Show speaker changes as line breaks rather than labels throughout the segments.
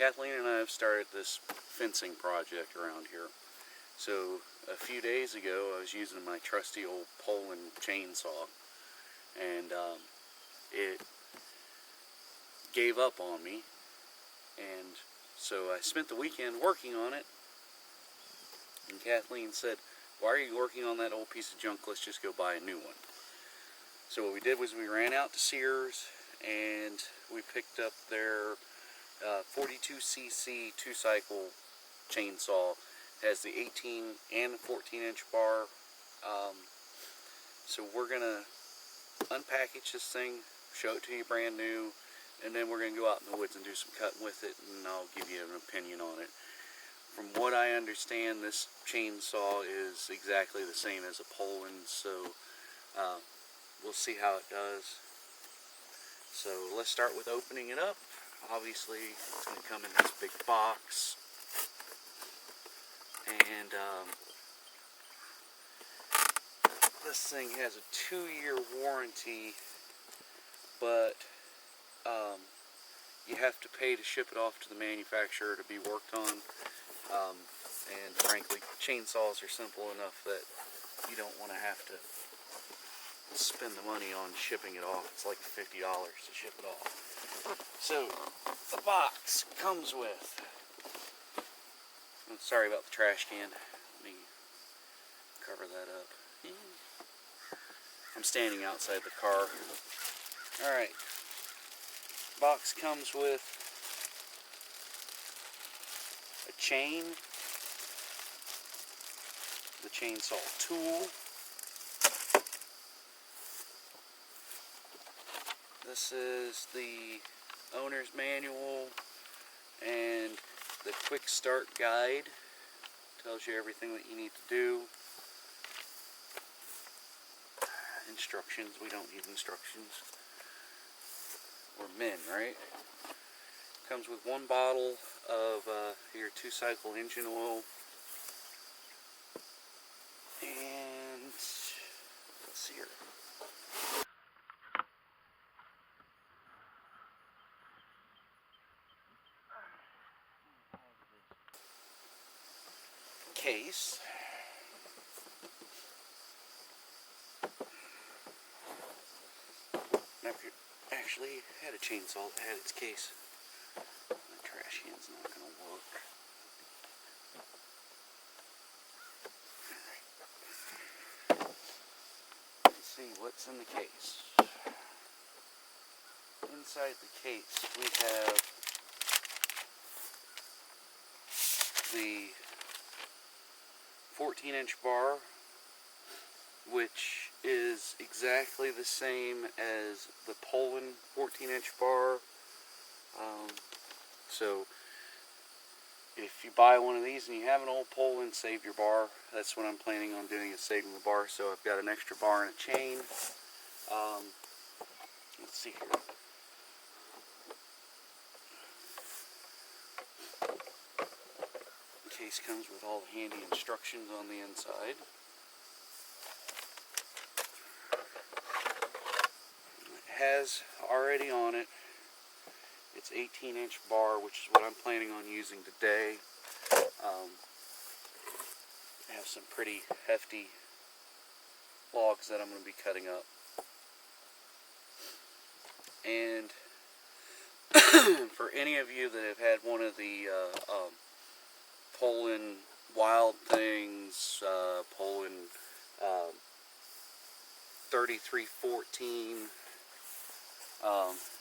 Kathleen and I have started this fencing project around here. So a few days ago I was using my trusty old Poland chainsaw, and it gave up on me, and so I spent the weekend working on it, and Kathleen said, "Why are you working on that old piece of junk? Let's just go buy a new one." So what we did was we ran out to Sears and we picked up their 42cc 2-cycle chainsaw. It has the 18 and 14-inch bar. So we're going to unpackage this thing, show it to you brand new, and then we're going to go out in the woods and do some cutting with it, and I'll give you an opinion on it. From what I understand, this chainsaw is exactly the same as a Poland, so we'll see how it does. So let's start with opening it up. Obviously, it's going to come in this big box, and this thing has a 2-year warranty, but you have to pay to ship it off to the manufacturer to be worked on. And frankly, chainsaws are simple enough that you don't want to have to spend the money on shipping it off. It's like $50 to ship it off. So the box comes with, sorry about the trash can, let me cover that up. I'm standing outside the car. Alright, box comes with a chain, the chainsaw tool. This is the owner's manual and the quick start guide. Tells you everything that you need to do. Instructions, we don't need instructions. We're men, right? Comes with 1 bottle of your 2-cycle engine oil. And let's see here. Case. Never actually had a chainsaw that had its case. The trash can's not going to work. Alright. Let's see what's in the case. Inside the case we have the 14-inch bar, which is exactly the same as the Poland 14-inch bar. So if you buy one of these and you have an old Poland, save your bar. That's what I'm planning on doing, is saving the bar. So I've got an extra bar and a chain. Let's see here. The case comes with all the handy instructions on the inside. It has already on it its 18-inch bar, which is what I'm planning on using today. I have some pretty hefty logs that I'm going to be cutting up. And for any of you that have had one of the Poland Wild Things, Poland 3314,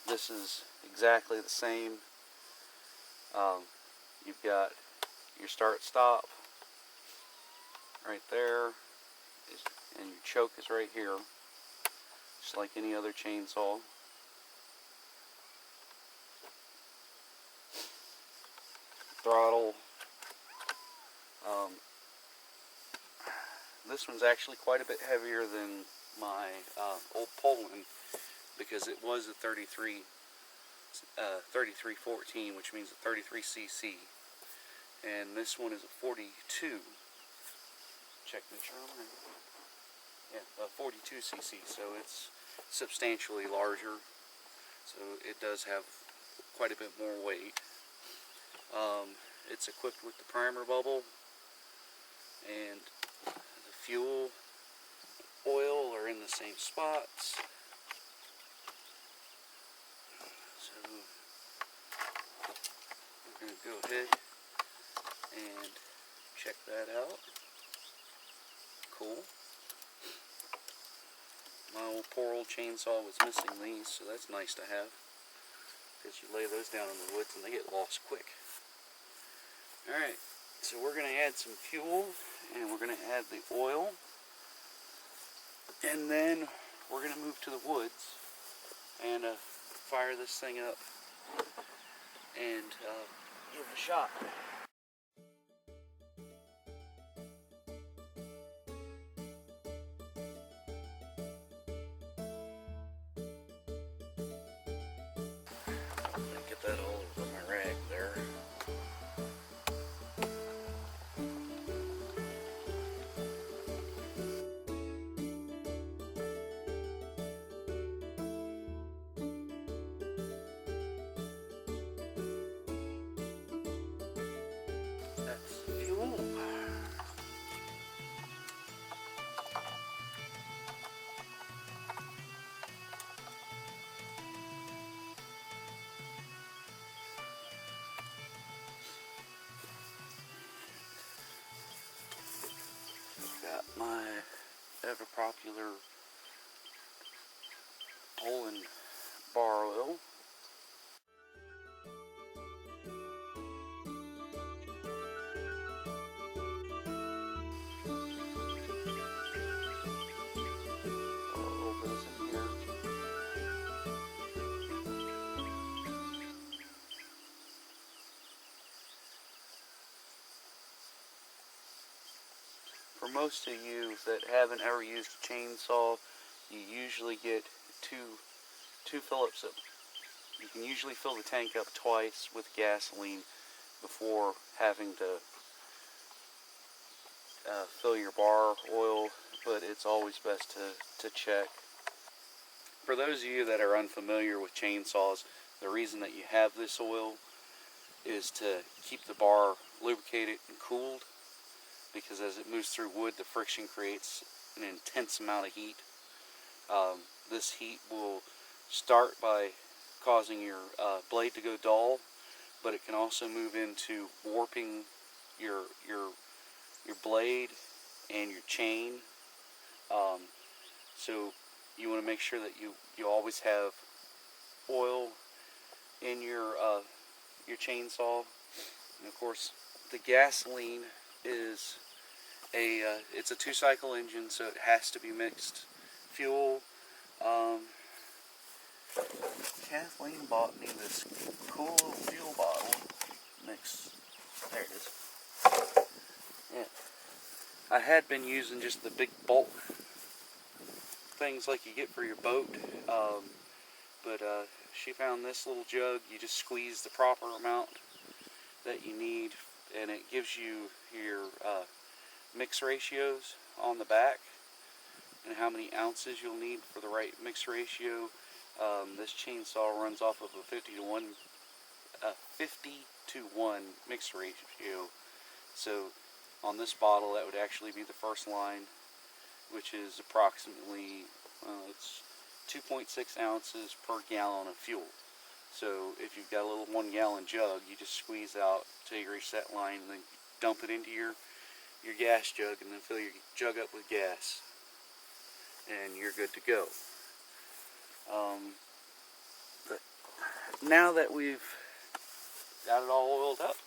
this is exactly the same. You've got your start-stop right there, and your choke is right here, just like any other chainsaw. Throttle. This one's actually quite a bit heavier than my old Poland, because it was a 3314, which means a 33cc, and this one is a 42. Check make sure I'm right. Yeah, a 42cc, so it's substantially larger. So it does have quite a bit more weight. it's equipped with the primer bubble, and the fuel, oil are in the same spots. So we're going to go ahead and check that out. Cool. My poor old chainsaw was missing these, so that's nice to have, because you lay those down in the woods and they get lost quick. Alright, so we're going to add some fuel, and we're going to add the oil, and then we're going to move to the woods and fire this thing up and give it a shot. Get that all over my rag there. That's fuel. Got my ever popular Poland bar oil. All over this in here. For most of you that haven't ever used a chainsaw, you usually get two fill-ups of. You can usually fill the tank up twice with gasoline before having to fill your bar oil, but it's always best to check. For those of you that are unfamiliar with chainsaws, the reason that you have this oil is to keep the bar lubricated and cooled, because as it moves through wood, the friction creates an intense amount of heat. This heat will start by causing your blade to go dull, but it can also move into warping your blade and your chain. So you want to make sure that you always have oil in your chainsaw. And of course, the gasoline is it's a 2-cycle engine, so it has to be mixed fuel. Kathleen bought me this cool little fuel bottle mix. There it is. Yeah. I had been using just the big bulk things like you get for your boat, but she found this little jug. You just squeeze the proper amount that you need, and it gives you your mix ratios on the back and how many ounces you'll need for the right mix ratio. This chainsaw runs off of a 50 to 1 mix ratio. So on this bottle, that would actually be the first line, which is approximately it's 2.6 ounces per gallon of fuel. So if you've got a little 1-gallon jug, you just squeeze out till you reach that line, and then dump it into your gas jug, and then fill your jug up with gas, and you're good to go. But now that we've got it all oiled up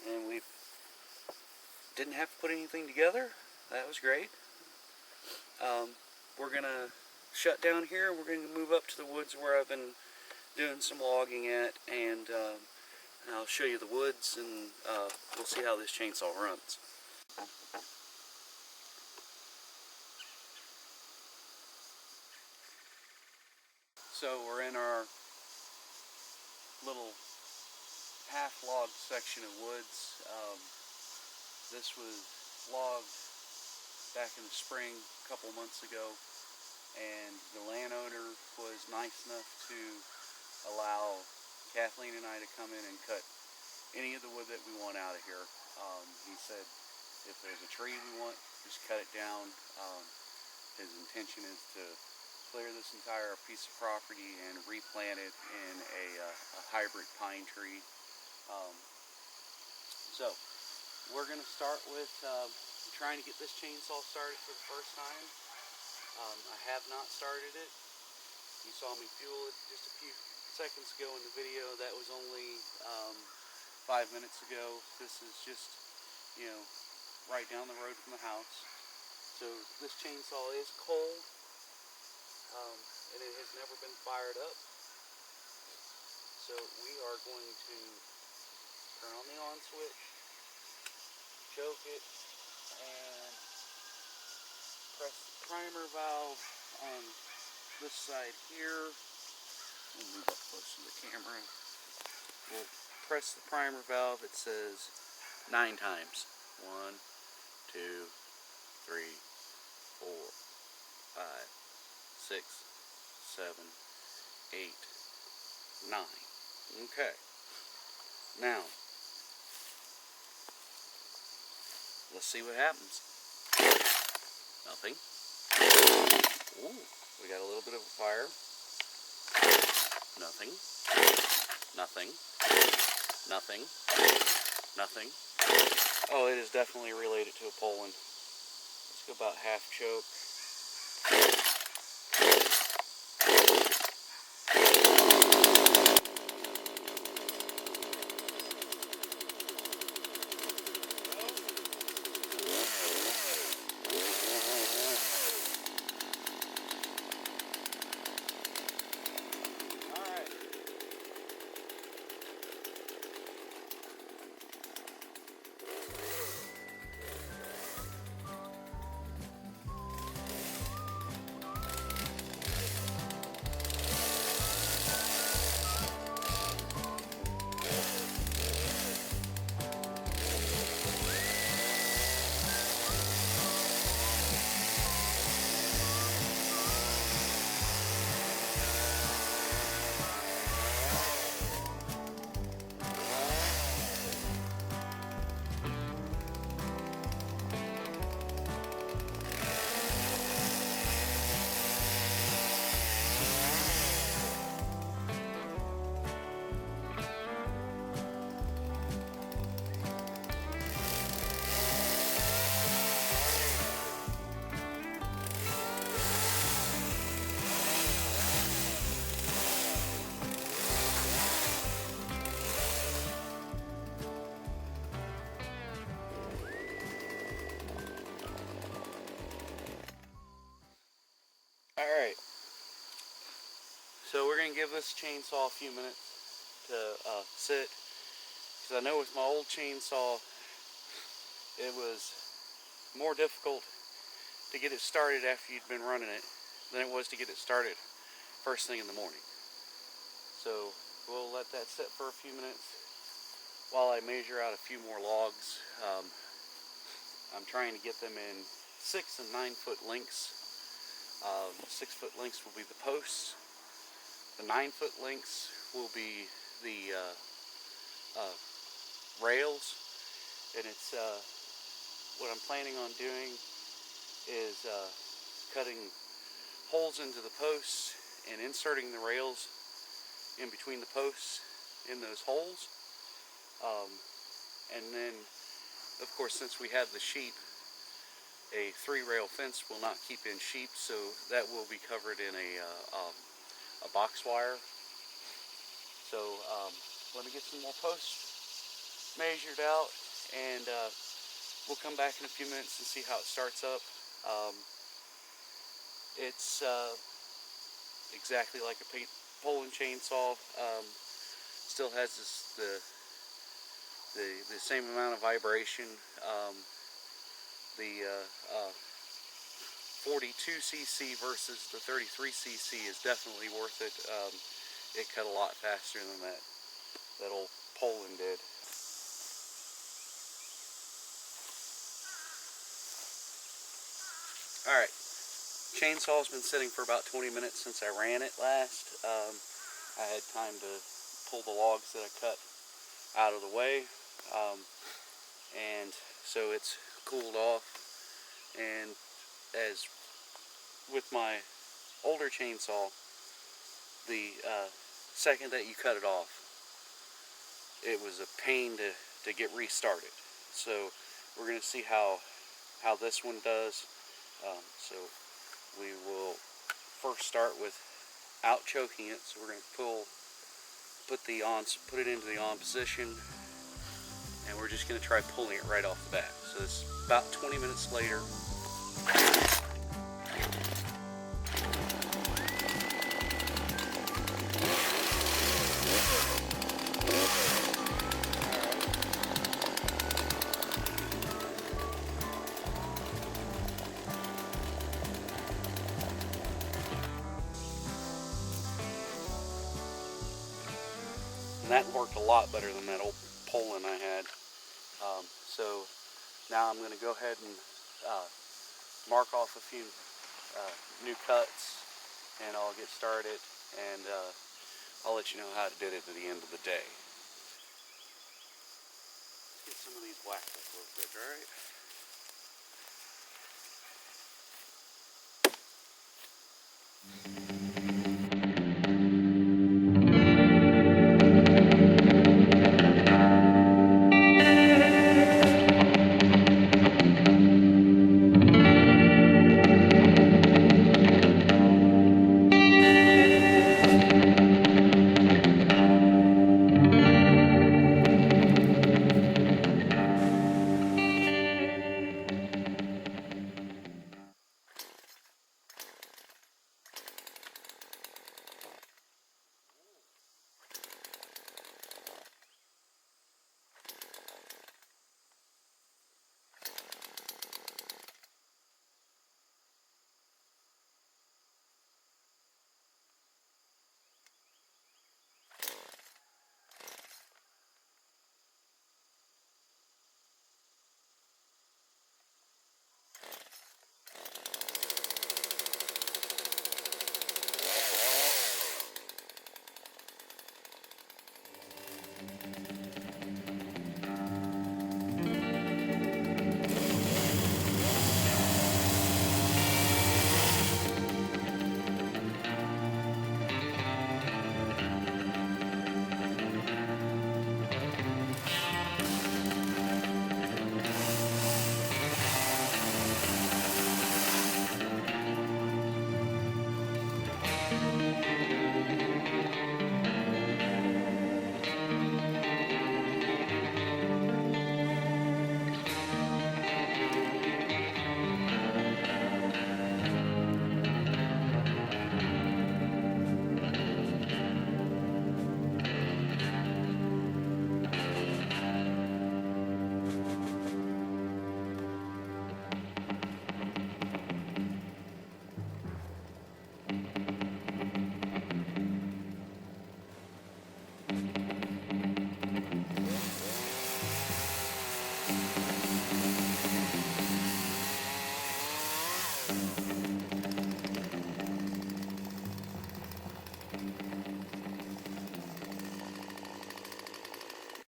and we didn't have to put anything together, that was great. We're gonna shut down here. We're gonna move up to the woods where I've been doing some logging at, and I'll show you the woods, and we'll see how this chainsaw runs. So we're in our little half log section of woods. This was logged back in the spring a couple months ago, and the landowner was nice enough to allow Kathleen and I to come in and cut any of the wood that we want out of here. He said if there's a tree we want, just cut it down. His intention is to clear this entire piece of property and replant it in a hybrid pine tree. So we're going to start with trying to get this chainsaw started for the first time. I have not started it. You saw me fuel it just a few seconds ago in the video. That was only 5 minutes ago. This is just, you know, right down the road from the house. So this chainsaw is cold, and it has never been fired up. So we are going to turn on the on switch, choke it, and press the primer valve on this side here. We'll move up close to the camera. We'll press the primer valve. It says 9 times. 1, 2, 3, 4, 5, 6, 7, 8, 9. Okay. Now, let's see what happens. Nothing. Ooh, we got a little bit of a fire. Nothing. Nothing. Nothing. Nothing. Oh, it is definitely related to a Poland. Let's go about half choke. Alright, so we're going to give this chainsaw a few minutes to sit, because I know with my old chainsaw it was more difficult to get it started after you'd been running it than it was to get it started first thing in the morning. So we'll let that sit for a few minutes while I measure out a few more logs. I'm trying to get them in 6 and 9 foot lengths. 6 foot lengths will be the posts. The 9 foot lengths will be the rails. And it's what I'm planning on doing is cutting holes into the posts and inserting the rails in between the posts in those holes. And then, of course, since we have the sheep, a 3-rail fence will not keep in sheep, so that will be covered in a box wire. So let me get some more posts measured out, and we'll come back in a few minutes and see how it starts up. It's exactly like a Poland chainsaw. Still has the same amount of vibration. The 42cc versus the 33cc is definitely worth it. It cut a lot faster than that old Poland did. Alright, chainsaw's been sitting for about 20 minutes since I ran it last. I had time to pull the logs that I cut out of the way, and so it's cooled off. And as with my older chainsaw, the second that you cut it off, it was a pain to get restarted. So we're going to see how this one does. So we will first start without choking it. So we're going to put it into the on position, and we're just going to try pulling it right off the bat. So it's about 20 minutes later. And that worked a lot better than that old Poland I had. So now I'm going to go ahead and mark off a few new cuts, and I'll get started, and I'll let you know how I did it at the end of the day. Let's get some of these whacked up real quick, alright?